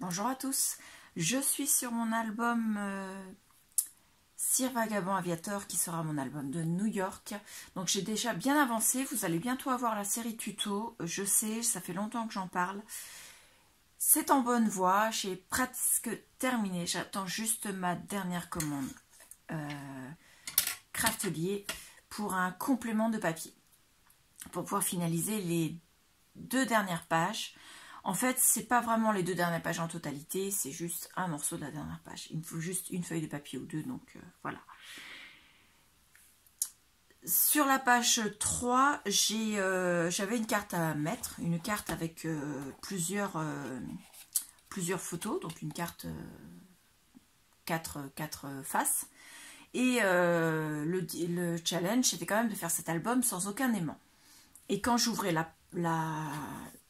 Bonjour à tous, je suis sur mon album Cire Vagabond Aviator qui sera mon album de New York. Donc j'ai déjà bien avancé, vous allez bientôt avoir la série tuto, je sais, ça fait longtemps que j'en parle. C'est en bonne voie, j'ai presque terminé, j'attends juste ma dernière commande Craftelier pour un complément de papier. Pour pouvoir finaliser les 2 dernières pages. En fait, c'est pas vraiment les 2 dernières pages en totalité, c'est juste un morceau de la dernière page. Il me faut juste une feuille de papier ou 2, donc voilà. Sur la page 3, j'avais une carte à mettre, une carte avec plusieurs photos, donc une carte 4 faces. Et le challenge, c'était quand même de faire cet album sans aucun aimant. Et quand j'ouvrais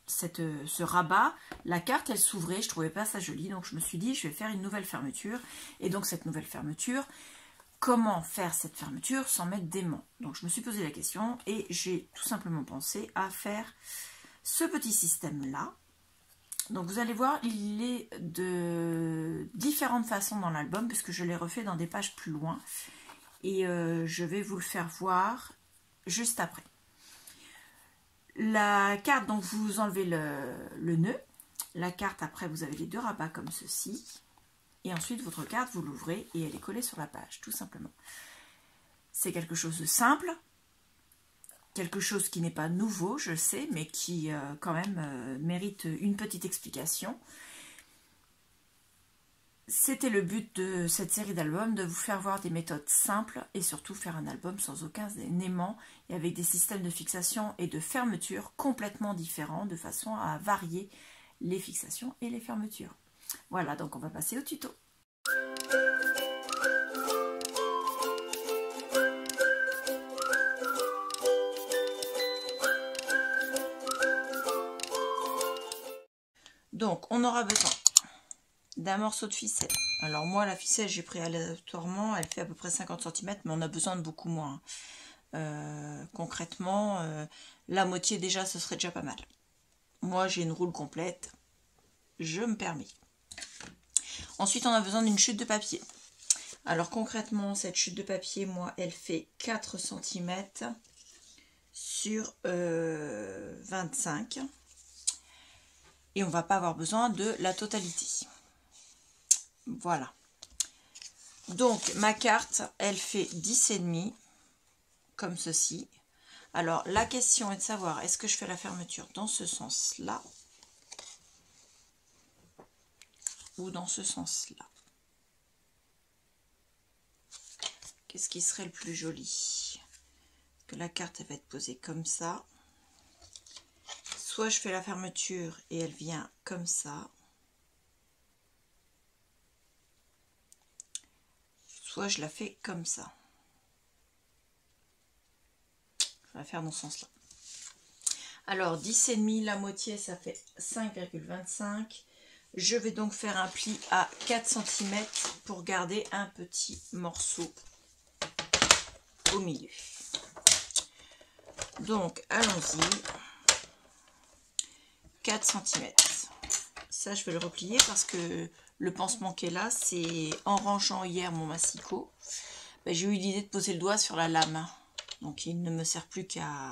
ce rabat, la carte elle s'ouvrait, je trouvais pas ça joli, donc je me suis dit je vais faire une nouvelle fermeture. Et donc cette nouvelle fermeture, comment faire cette fermeture sans mettre d'aimant? Donc je me suis posé la question et j'ai tout simplement pensé à faire ce petit système là. Donc vous allez voir, il est de différentes façons dans l'album puisque je l'ai refait dans des pages plus loin et je vais vous le faire voir juste après. La carte, donc vous enlevez le nœud. La carte, après, vous avez les 2 rabats comme ceci. Et ensuite, votre carte, vous l'ouvrez et elle est collée sur la page, tout simplement. C'est quelque chose de simple. Quelque chose qui n'est pas nouveau, je sais, mais qui, quand même, mérite une petite explication. C'était le but de cette série d'albums, de vous faire voir des méthodes simples et surtout faire un album sans aucun aimant et avec des systèmes de fixation et de fermeture complètement différents de façon à varier les fixations et les fermetures. Voilà, donc on va passer au tuto. Donc on aura besoin d'un morceau de ficelle. Alors moi la ficelle j'ai pris aléatoirement, elle fait à peu près 50 cm mais on a besoin de beaucoup moins. Concrètement la moitié déjà ce serait déjà pas mal. Moi j'ai une roule complète, je me permets. Ensuite on a besoin d'une chute de papier. Alors concrètement cette chute de papier moi elle fait 4 cm sur 25 et on va pas avoir besoin de la totalité. Voilà. Donc ma carte, elle fait 10,5 comme ceci. Alors la question est de savoir, est-ce que je fais la fermeture dans ce sens-là ou dans ce sens-là? Qu'est-ce qui serait le plus joli? Que la carte elle va être posée comme ça. Soit je fais la fermeture et elle vient comme ça. Soit je la fais comme ça. Je vais la faire dans ce sens-là. Alors 10,5, la moitié, ça fait 5,25. Je vais donc faire un pli à 4 cm pour garder un petit morceau au milieu. Donc allons-y. 4 cm. Ça, je vais le replier parce que le pansement qui est là, c'est en rangeant hier mon massicot, ben, j'ai eu l'idée de poser le doigt sur la lame. Donc il ne me sert plus qu'à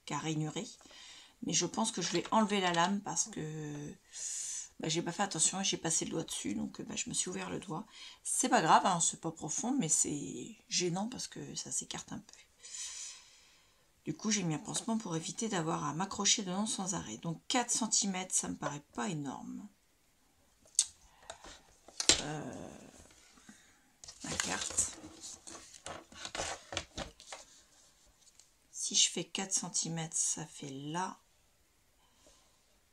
rainurer. Mais je pense que je vais enlever la lame parce que ben, j'ai pas fait attention et j'ai passé le doigt dessus. Donc ben, je me suis ouvert le doigt. C'est pas grave, hein, c'est pas profond, mais c'est gênant parce que ça s'écarte un peu. Du coup, j'ai mis un pansement pour éviter d'avoir à m'accrocher dedans sans arrêt. Donc 4 cm, ça me paraît pas énorme. Ma carte. Si je fais 4 cm, ça fait là.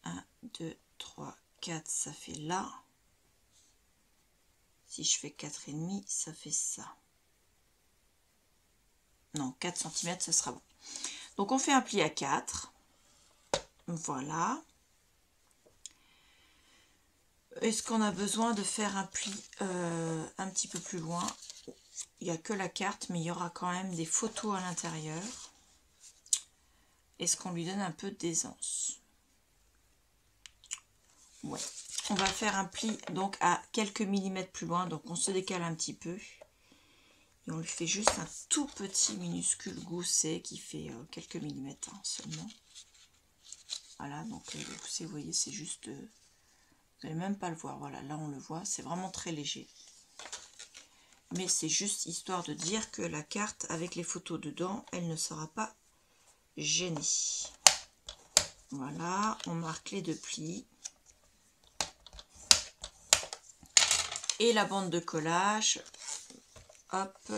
1, 2, 3, 4, ça fait là. Si je fais 4,5, ça fait ça. Non, 4 cm, ce sera bon. Donc on fait un pli à 4. Voilà. Est-ce qu'on a besoin de faire un pli un petit peu plus loin? Il n'y a que la carte, mais il y aura quand même des photos à l'intérieur. Est-ce qu'on lui donne un peu d'aisance? Ouais. on va faire un pli donc à quelques millimètres plus loin, donc on se décale un petit peu et on lui fait juste un tout petit minuscule gousset qui fait quelques millimètres seulement. Voilà, donc le gousset, vous voyez, c'est juste, vous n'allez même pas le voir, voilà, là on le voit, c'est vraiment très léger. Mais c'est juste histoire de dire que la carte avec les photos dedans, elle ne sera pas gênée. Voilà, on marque les 2 plis. Et la bande de collage, hop,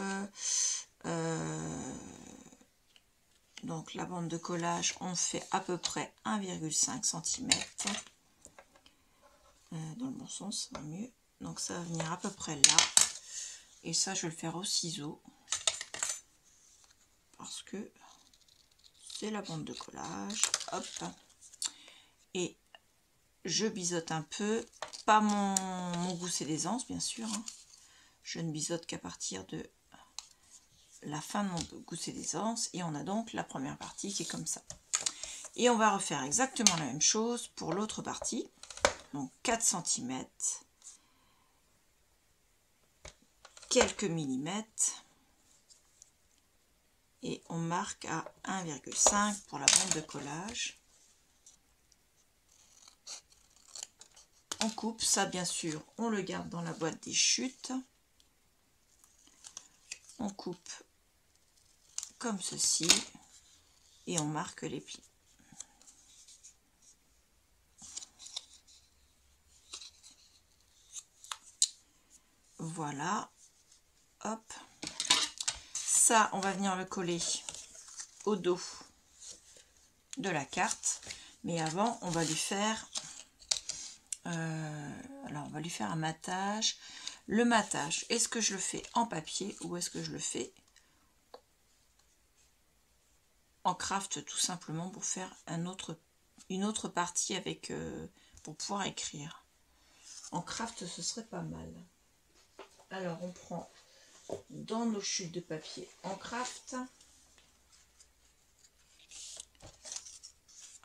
donc la bande de collage, on fait à peu près 1,5 cm. Dans le bon sens, ça va mieux. Donc ça va venir à peu près là. Et ça, je vais le faire au ciseau. Parce que c'est la bande de collage. Hop. Et je biseaute un peu. Pas mon gousset d'aisance, bien sûr. Hein. Je ne biseaute qu'à partir de la fin de mon gousset d'aisance. Et on a donc la première partie qui est comme ça. Et on va refaire exactement la même chose pour l'autre partie. Donc 4 cm. Quelques millimètres. Et on marque à 1,5 pour la bande de collage. On coupe, ça bien sûr, on le garde dans la boîte des chutes. On coupe comme ceci et on marque les plis. Voilà, hop. Ça, on va venir le coller au dos de la carte. Mais avant, on va lui faire... alors, on va lui faire un matage. Le matage, est-ce que je le fais en papier ou est-ce que je le fais en craft tout simplement pour faire une autre partie avec pour pouvoir écrire. En craft, ce serait pas mal. Alors, on prend dans nos chutes de papier en craft.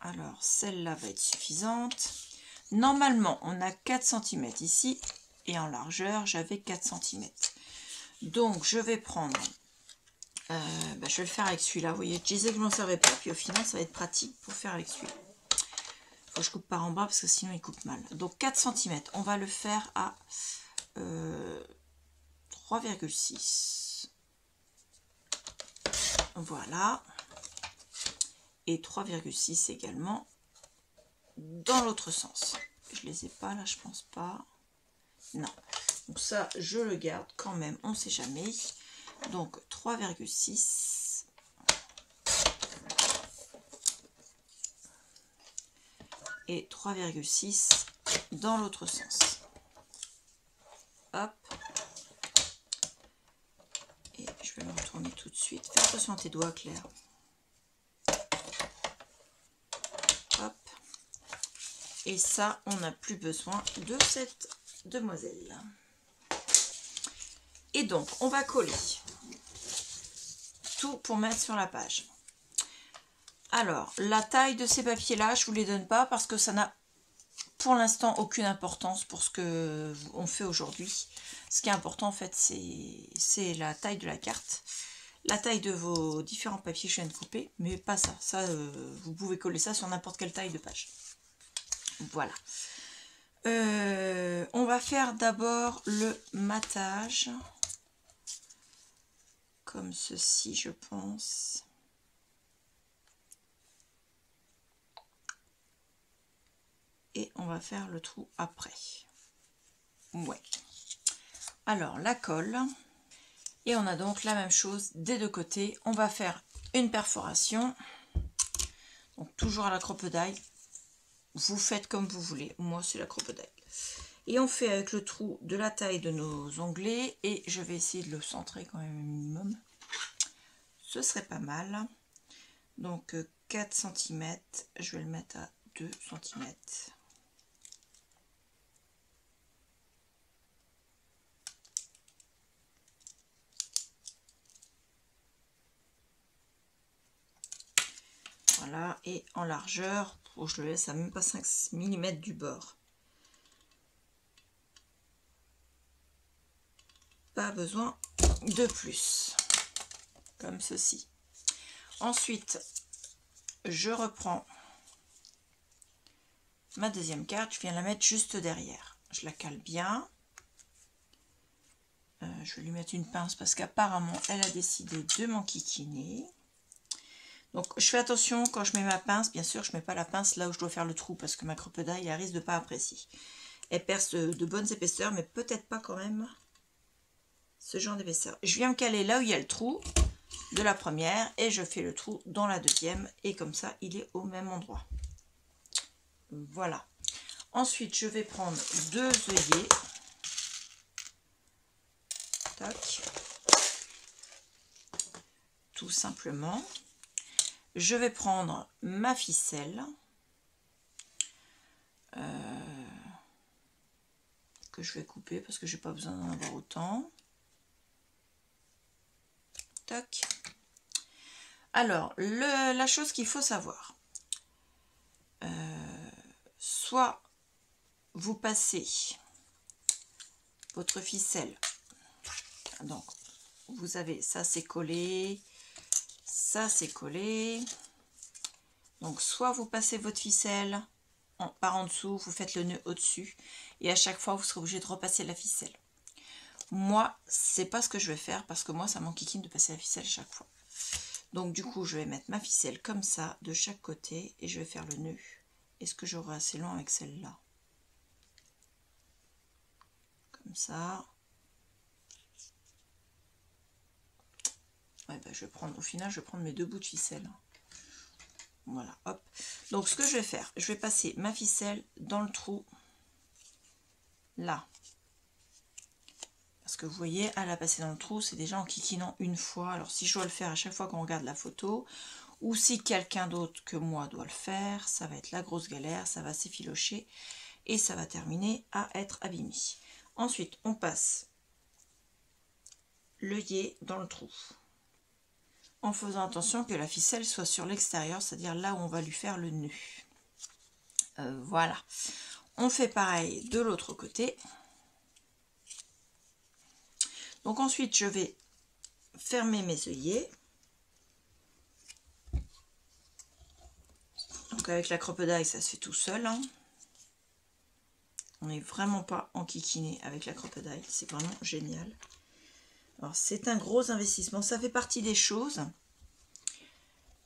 Alors, celle-là va être suffisante. Normalement, on a 4 cm ici et en largeur, j'avais 4 cm. Donc, je vais prendre... je vais le faire avec celui-là. Vous voyez, je disais que je m'en servais pas, puis au final, ça va être pratique pour faire avec celui-là. Faut que je coupe par en bas parce que sinon, il coupe mal. Donc, 4 cm, on va le faire à 3,6. Voilà. Et 3,6 également dans l'autre sens. Je les ai pas là, je pense pas. Non. Donc ça, je le garde quand même, on sait jamais. Donc 3,6. Et 3,6 dans l'autre sens. Hop. Et je vais le retourner tout de suite. Fais attention à tes doigts, Claire. Hop. Et ça, on n'a plus besoin de cette demoiselle. Et donc, on va coller tout pour mettre sur la page. Alors, la taille de ces papiers-là, je ne vous les donne pas parce que ça n'a pour l'instant aucune importance pour ce que on fait aujourd'hui. Ce qui est important, en fait, c'est la taille de la carte. La taille de vos différents papiers que je viens de couper, mais pas ça. Ça, vous pouvez coller ça sur n'importe quelle taille de page. Voilà. On va faire d'abord le matage. Comme ceci, je pense. Et on va faire le trou après. Ouais. Alors, la colle. Et on a donc la même chose des deux côtés. On va faire une perforation. Donc, toujours à la crocodile. Vous faites comme vous voulez. Moi, c'est la crocodile. Et on fait avec le trou de la taille de nos onglets. Et je vais essayer de le centrer quand même un minimum. Ce serait pas mal. Donc, 4 cm. Je vais le mettre à 2 cm. Voilà, et en largeur, je le laisse à même pas 5 mm du bord. pas besoin de plus. Comme ceci. Ensuite, je reprends ma deuxième carte. Je viens la mettre juste derrière. Je la cale bien. Je vais lui mettre une pince parce qu'apparemment, elle a décidé de m'enquiquiner. Donc, je fais attention quand je mets ma pince. Bien sûr, je ne mets pas la pince là où je dois faire le trou parce que ma crocodile, elle risque de ne pas apprécier. Elle perce de bonnes épaisseurs, mais peut-être pas quand même ce genre d'épaisseur. Je viens me caler là où il y a le trou de la première et je fais le trou dans la deuxième. Et comme ça, il est au même endroit. Voilà. Ensuite, je vais prendre 2 œillets. Tac. Tout simplement. Je vais prendre ma ficelle. Que je vais couper parce que j'ai pas besoin d'en avoir autant. Tac. Alors, la chose qu'il faut savoir. Soit vous passez votre ficelle. Donc, vous avez ça, c'est collé. Ça, c'est collé. Donc, soit vous passez votre ficelle par en dessous, vous faites le nœud au-dessus. Et à chaque fois, vous serez obligé de repasser la ficelle. Moi, c'est pas ce que je vais faire parce que moi, ça m'enquiquine de passer la ficelle chaque fois. Donc, du coup, je vais mettre ma ficelle comme ça de chaque côté et je vais faire le nœud. Est-ce que j'aurai assez long avec celle-là? Comme ça. Ouais, ben, je vais prendre, au final, je vais prendre mes 2 bouts de ficelle. Voilà, hop. Donc, ce que je vais faire, je vais passer ma ficelle dans le trou, là. Parce que vous voyez, elle a passé dans le trou, c'est déjà en kikinant une fois. Alors, si je dois le faire à chaque fois qu'on regarde la photo, ou si quelqu'un d'autre que moi doit le faire, ça va être la grosse galère, ça va s'effilocher et ça va terminer à être abîmé. Ensuite, on passe l'œillet dans le trou. En faisant attention que la ficelle soit sur l'extérieur, c'est-à-dire là où on va lui faire le nœud. Voilà. On fait pareil de l'autre côté. Donc ensuite, je vais fermer mes œillets. Donc avec la crocodile, ça se fait tout seul. Hein. On n'est vraiment pas enquiquiné avec la crocodile. C'est vraiment génial. Alors c'est un gros investissement. Ça fait partie des choses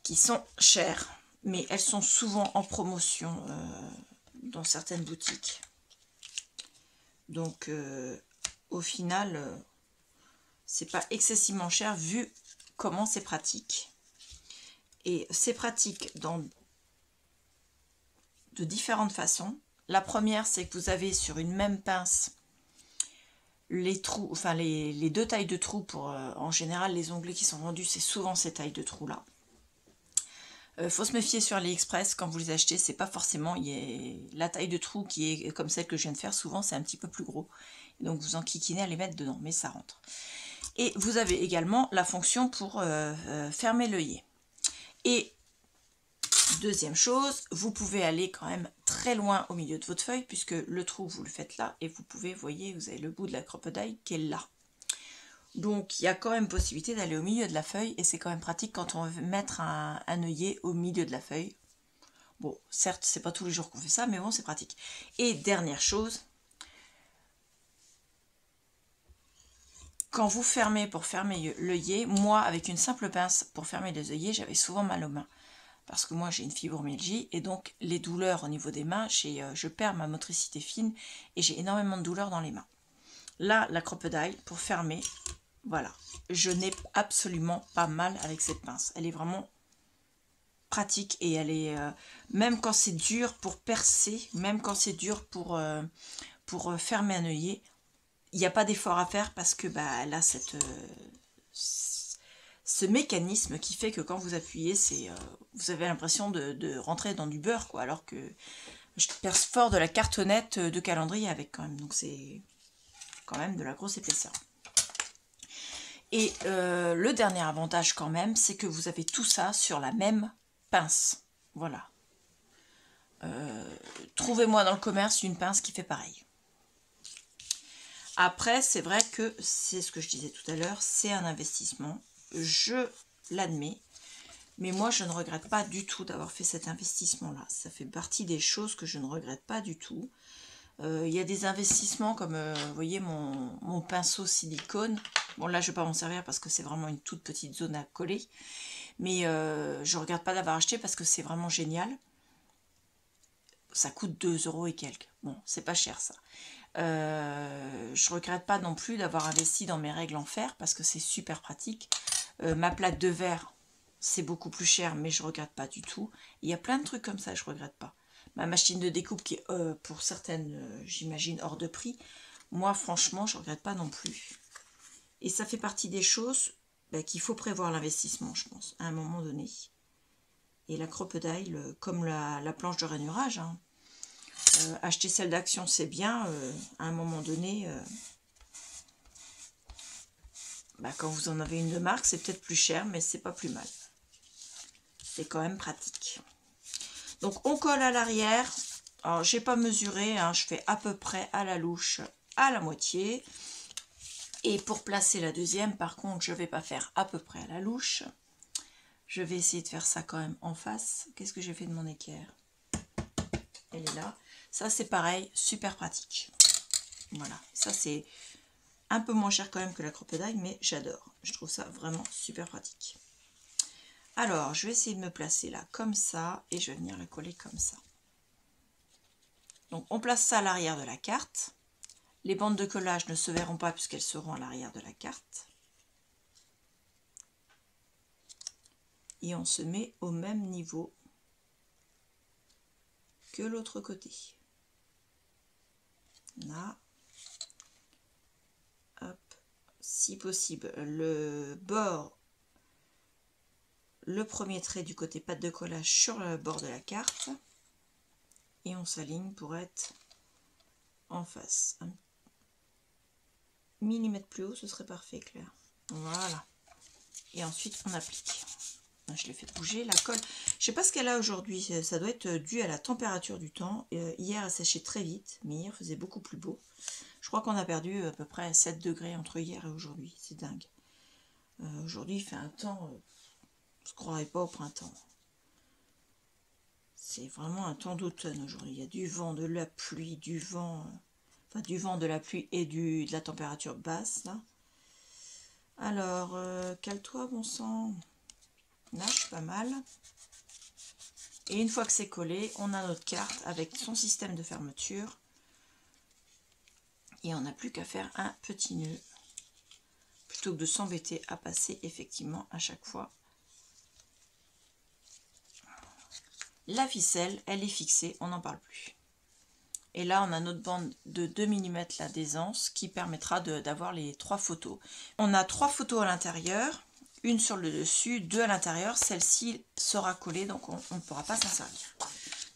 qui sont chères. Mais elles sont souvent en promotion dans certaines boutiques. Donc au final, c'est pas excessivement cher vu comment c'est pratique. Et c'est pratique de différentes façons. La première, c'est que vous avez sur une même pince les trous, enfin les 2 tailles de trous pour en général les onglets qui sont vendus, c'est souvent ces tailles de trous là. Faut se méfier sur AliExpress quand vous les achetez, c'est pas forcément la taille de trou qui est comme celle que je viens de faire, souvent c'est un petit peu plus gros. Donc vous enquiquinez à les mettre dedans, mais ça rentre. Et vous avez également la fonction pour fermer l'œillet. Et deuxième chose, vous pouvez aller quand même très loin au milieu de votre feuille, puisque le trou, vous le faites là, et vous pouvez, vous voyez, vous avez le bout de la crocodile qui est là. Donc, il y a quand même possibilité d'aller au milieu de la feuille, et c'est quand même pratique quand on veut mettre un œillet au milieu de la feuille. Bon, certes, c'est pas tous les jours qu'on fait ça, mais bon, c'est pratique. Et dernière chose, quand vous fermez pour fermer l'œillet, moi, avec une simple pince pour fermer les œillets, j'avais souvent mal aux mains. Parce que moi j'ai une fibromyalgie et donc les douleurs au niveau des mains, je perds ma motricité fine et j'ai énormément de douleurs dans les mains. Là, la crocodile, pour fermer, voilà, je n'ai absolument pas mal avec cette pince. Elle est vraiment pratique et elle est, même quand c'est dur pour percer, même quand c'est dur pour fermer un œillet, il n'y a pas d'effort à faire parce que bah, elle a ce mécanisme qui fait que quand vous appuyez, vous avez l'impression de rentrer dans du beurre, quoi, alors que je perce fort de la cartonnette de calendrier avec quand même, donc c'est quand même de la grosse épaisseur. Et le dernier avantage quand même, c'est que vous avez tout ça sur la même pince, voilà. Trouvez-moi dans le commerce une pince qui fait pareil. Après, c'est vrai que c'est ce que je disais tout à l'heure, c'est un investissement. Je l'admets. Mais moi, je ne regrette pas du tout d'avoir fait cet investissement-là. Ça fait partie des choses que je ne regrette pas du tout. Il y a des investissements comme, vous voyez, mon pinceau silicone. Bon, là, je ne vais pas m'en servir parce que c'est vraiment une toute petite zone à coller. Mais je ne regrette pas d'avoir acheté parce que c'est vraiment génial. Ça coûte 2 € et quelques. Bon, c'est pas cher ça. Je regrette pas non plus d'avoir investi dans mes règles en fer parce que c'est super pratique. Ma plaque de verre, c'est beaucoup plus cher, mais je regrette pas du tout. Il y a plein de trucs comme ça, je regrette pas. Ma machine de découpe qui est pour certaines, j'imagine, hors de prix. Moi, franchement, je regrette pas non plus. Et ça fait partie des choses qu'il faut prévoir l'investissement, je pense, à un moment donné. Et la crocodile, comme la planche de rainurage, hein. Acheter celle d'Action, c'est bien. À un moment donné, quand vous en avez une de marque, c'est peut-être plus cher, mais c'est pas plus mal. C'est quand même pratique. Donc, on colle à l'arrière. Alors, j'ai pas mesuré, hein, je fais à peu près à la louche, à la moitié. Et pour placer la deuxième, par contre, je vais pas faire à peu près à la louche. Je vais essayer de faire ça quand même en face. Qu'est-ce que j'ai fait de mon équerre? Elle est là. Ça, c'est pareil, super pratique. Voilà, ça c'est un peu moins cher quand même que la crocodile, mais j'adore. Je trouve ça vraiment super pratique. Alors, je vais essayer de me placer là comme ça et je vais venir la coller comme ça. Donc, on place ça à l'arrière de la carte. Les bandes de collage ne se verront pas puisqu'elles seront à l'arrière de la carte. Et on se met au même niveau que l'autre côté. Là. Hop. Si possible, le bord, le premier trait du côté patte de collage sur le bord de la carte. Et on s'aligne pour être en face. Un millimètre plus haut, ce serait parfait, Claire. Voilà. Et ensuite, on applique. Je l'ai fait bouger, la colle. Je sais pas ce qu'elle a aujourd'hui. Ça doit être dû à la température du temps. Hier, elle séchait très vite, mais hier, faisait beaucoup plus beau. Je crois qu'on a perdu à peu près 7 degrés entre hier et aujourd'hui. C'est dingue. Aujourd'hui, il fait un temps... on ne se croirait pas au printemps. C'est vraiment un temps d'automne aujourd'hui. Il y a du vent, de la pluie, du vent... Enfin, du vent, de la pluie et de la température basse, là. Alors, cale-toi, bon sang. Là, je suis pas mal. Et une fois que c'est collé, on a notre carte avec son système de fermeture. Et on n'a plus qu'à faire un petit nœud. Plutôt que de s'embêter à passer effectivement à chaque fois. La ficelle, elle est fixée, on n'en parle plus. Et là, on a notre bande de 2 mm là d'aisance qui permettra d'avoir les 3 photos. On a 3 photos à l'intérieur. Une sur le dessus, 2 à l'intérieur. Celle-ci sera collée, donc on ne pourra pas s'en servir.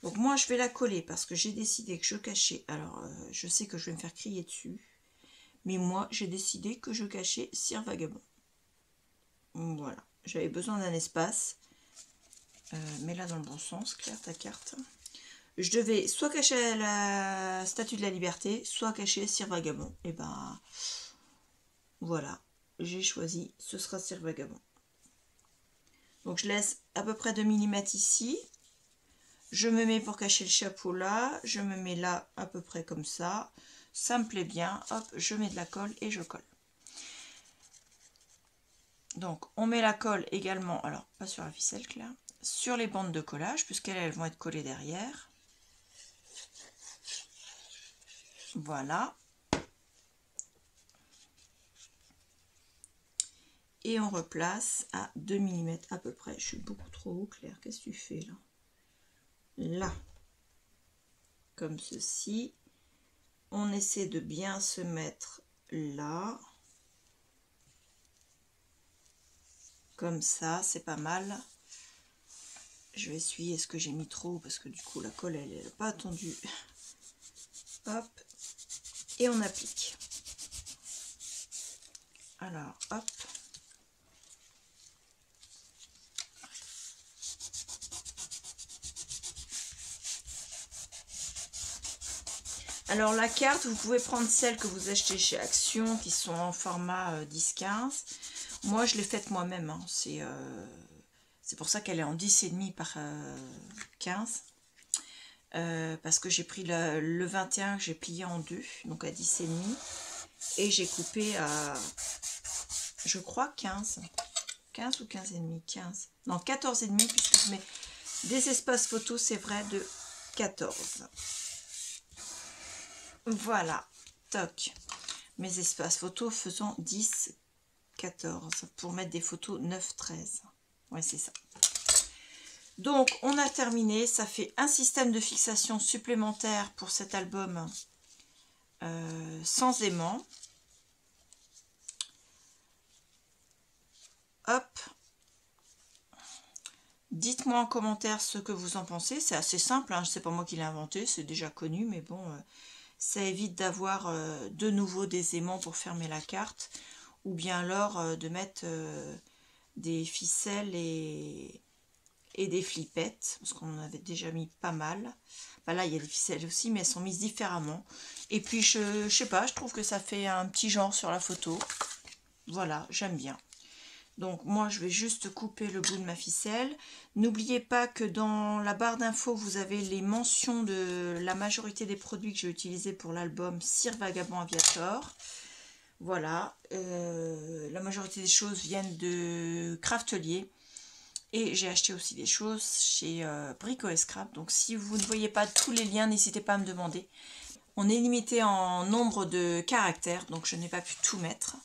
Donc moi, je vais la coller parce que j'ai décidé que je cachais. Alors, je sais que je vais me faire crier dessus. Mais moi, j'ai décidé que je cachais Cire Vagabond. Voilà. J'avais besoin d'un espace. Mets-la dans le bon sens, Claire, ta carte. Je devais soit cacher la Statue de la Liberté, soit cacher Cire Vagabond. Et ben, voilà. J'ai choisi, ce sera Cire Vagabond. Donc je laisse à peu près 2 mm ici. Je me mets pour cacher le chapeau là. Je me mets là à peu près comme ça. Ça me plaît bien. Hop, je mets de la colle et je colle. Donc on met la colle également, alors pas sur la ficelle Claire, sur les bandes de collage, puisqu'elles vont être collées derrière. Voilà. Et on replace à 2 mm à peu près. Je suis beaucoup trop haut, Claire. Qu'est-ce que tu fais là? Là. Comme ceci. On essaie de bien se mettre là. Comme ça, c'est pas mal. Je vais essuyer ce que j'ai mis trop parce que du coup la colle elle n'est pas tendue. Hop. Et on applique. Alors, hop. Alors la carte, vous pouvez prendre celles que vous achetez chez Action qui sont en format 10-15. Moi je l'ai faite moi-même, hein. C'est pour ça qu'elle est en 10,5 par 15. Parce que j'ai pris le 21 que j'ai plié en deux, donc à 10,5. Et j'ai coupé à, je crois, 15. 15 ou 15,5, 15. Non, 14,5 puisque je mets des espaces photos, c'est vrai, de 14. Voilà, toc. Mes espaces photos faisant 10, 14 pour mettre des photos 9, 13. Ouais, c'est ça. Donc, on a terminé. Ça fait un système de fixation supplémentaire pour cet album sans aimant. Hop. Dites-moi en commentaire ce que vous en pensez. C'est assez simple, hein. C'est pas moi qui l'ai inventé, c'est déjà connu, mais bon, ça évite d'avoir de nouveau des aimants pour fermer la carte, ou bien alors de mettre des ficelles et des flippettes, parce qu'on en avait déjà mis pas mal. Bah là, il y a des ficelles aussi, mais elles sont mises différemment. Et puis, je sais pas, je trouve que ça fait un petit genre sur la photo. Voilà, j'aime bien. Donc moi je vais juste couper le bout de ma ficelle. N'oubliez pas que dans la barre d'infos vous avez les mentions de la majorité des produits que j'ai utilisés pour l'album Cire Vagabond Aviator. Voilà, la majorité des choses viennent de Craftelier. Et j'ai acheté aussi des choses chez Brico et Scrap. Donc si vous ne voyez pas tous les liens, n'hésitez pas à me demander. On est limité en nombre de caractères, donc je n'ai pas pu tout mettre.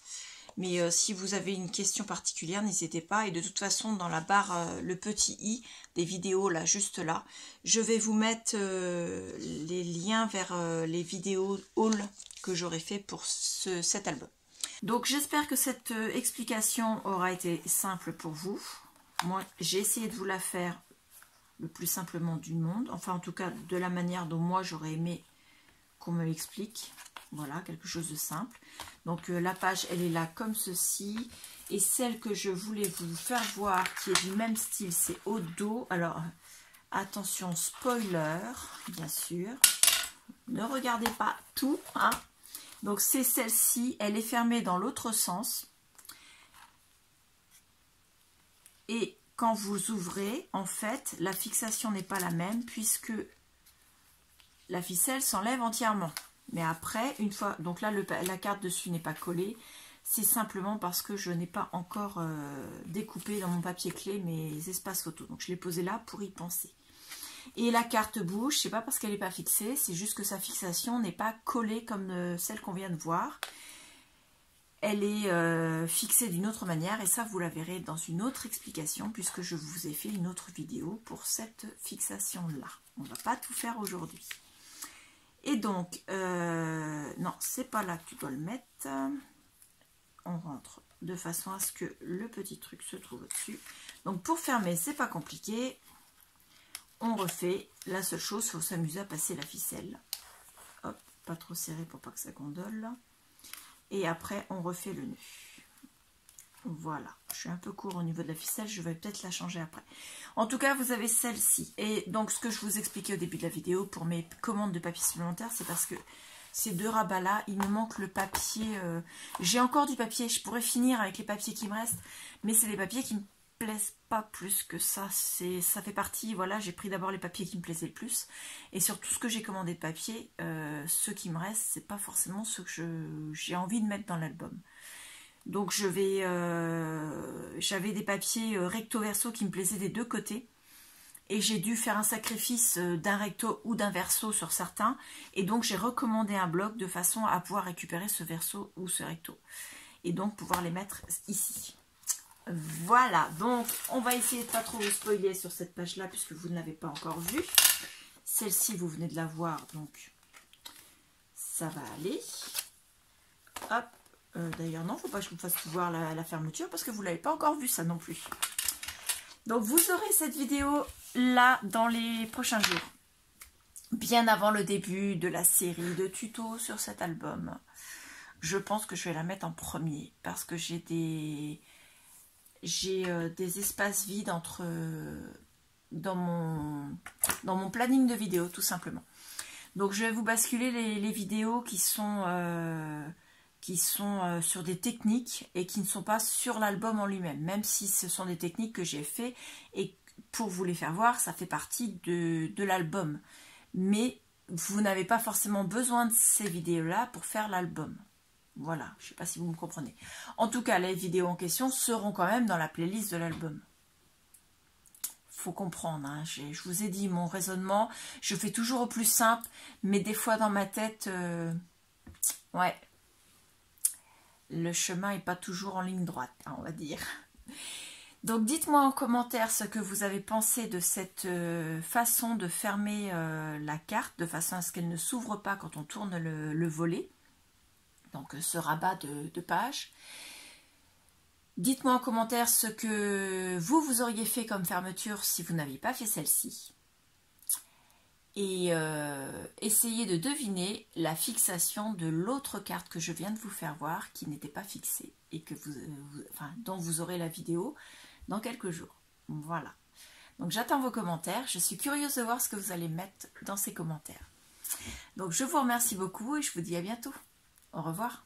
Mais si vous avez une question particulière, n'hésitez pas. Et de toute façon, dans la barre, le petit i des vidéos, là, juste là, je vais vous mettre les liens vers les vidéos haul que j'aurai fait pour cet album. Donc, j'espère que cette explication aura été simple pour vous. Moi, j'ai essayé de vous la faire le plus simplement du monde. Enfin, en tout cas, de la manière dont moi, j'aurais aimé qu'on me l'explique. Voilà, quelque chose de simple. Donc la page, elle est là comme ceci. Et celle que je voulais vous faire voir, qui est du même style, c'est au dos. Alors, attention, spoiler, bien sûr. Ne regardez pas tout, hein. Donc c'est celle-ci, elle est fermée dans l'autre sens. Et quand vous ouvrez, en fait, la fixation n'est pas la même, puisque la ficelle s'enlève entièrement. Mais après, une fois, donc là, la carte dessus n'est pas collée. C'est simplement parce que je n'ai pas encore découpé dans mon papier clé mes espaces photos. Donc je l'ai posé là pour y penser. Et la carte bouge, c'est pas parce qu'elle n'est pas fixée, c'est juste que sa fixation n'est pas collée comme celle qu'on vient de voir. Elle est fixée d'une autre manière et ça, vous la verrez dans une autre explication puisque je vous ai fait une autre vidéo pour cette fixation-là. On ne va pas tout faire aujourd'hui. Et donc, non, c'est pas là que tu dois le mettre. On rentre de façon à ce que le petit truc se trouve au-dessus. Donc, pour fermer, c'est pas compliqué. On refait. La seule chose, il faut s'amuser à passer la ficelle. Hop, pas trop serré pour pas que ça gondole. Et après, on refait le nœud. Voilà, je suis un peu court au niveau de la ficelle, je vais peut-être la changer après. En tout cas, vous avez celle-ci. Et donc, ce que je vous expliquais au début de la vidéo pour mes commandes de papier supplémentaire, c'est parce que ces deux rabats-là, il me manque le papier. J'ai encore du papier, je pourrais finir avec les papiers qui me restent, mais c'est des papiers qui me plaisent pas plus que ça. Ça fait partie, voilà, j'ai pris d'abord les papiers qui me plaisaient le plus. Et sur tout ce que j'ai commandé de papier, ceux qui me restent, c'est pas forcément ceux que j'ai envie de mettre dans l'album. Donc j'avais des papiers recto verso qui me plaisaient des deux côtés. Et j'ai dû faire un sacrifice d'un recto ou d'un verso sur certains. Et donc j'ai recommandé un bloc de façon à pouvoir récupérer ce verso ou ce recto. Et donc pouvoir les mettre ici. Voilà, donc on va essayer de ne pas trop vous spoiler sur cette page-là puisque vous ne l'avez pas encore vue. Celle-ci, vous venez de la voir, donc ça va aller. Hop. D'ailleurs, non, il ne faut pas que je vous fasse voir la fermeture parce que vous ne l'avez pas encore vu ça non plus. Donc, vous aurez cette vidéo là dans les prochains jours. Bien avant le début de la série de tutos sur cet album. Je pense que je vais la mettre en premier parce que j'ai des espaces vides dans mon planning de vidéo tout simplement. Donc je vais vous basculer les vidéos qui sont sur des techniques et qui ne sont pas sur l'album en lui-même, même si ce sont des techniques que j'ai fait et pour vous les faire voir, ça fait partie de l'album. Mais vous n'avez pas forcément besoin de ces vidéos-là pour faire l'album. Voilà, je ne sais pas si vous me comprenez. En tout cas, les vidéos en question seront quand même dans la playlist de l'album. Faut comprendre, hein. Je vous ai dit mon raisonnement, je fais toujours au plus simple, mais des fois dans ma tête, ouais, le chemin n'est pas toujours en ligne droite, hein, on va dire. Donc dites-moi en commentaire ce que vous avez pensé de cette façon de fermer la carte, de façon à ce qu'elle ne s'ouvre pas quand on tourne le volet, donc ce rabat de page. Dites-moi en commentaire ce que vous auriez fait comme fermeture si vous n'aviez pas fait celle-ci. Et essayez de deviner la fixation de l'autre carte que je viens de vous faire voir qui n'était pas fixée et que dont vous aurez la vidéo dans quelques jours. Voilà. Donc j'attends vos commentaires. Je suis curieuse de voir ce que vous allez mettre dans ces commentaires. Donc je vous remercie beaucoup et je vous dis à bientôt. Au revoir.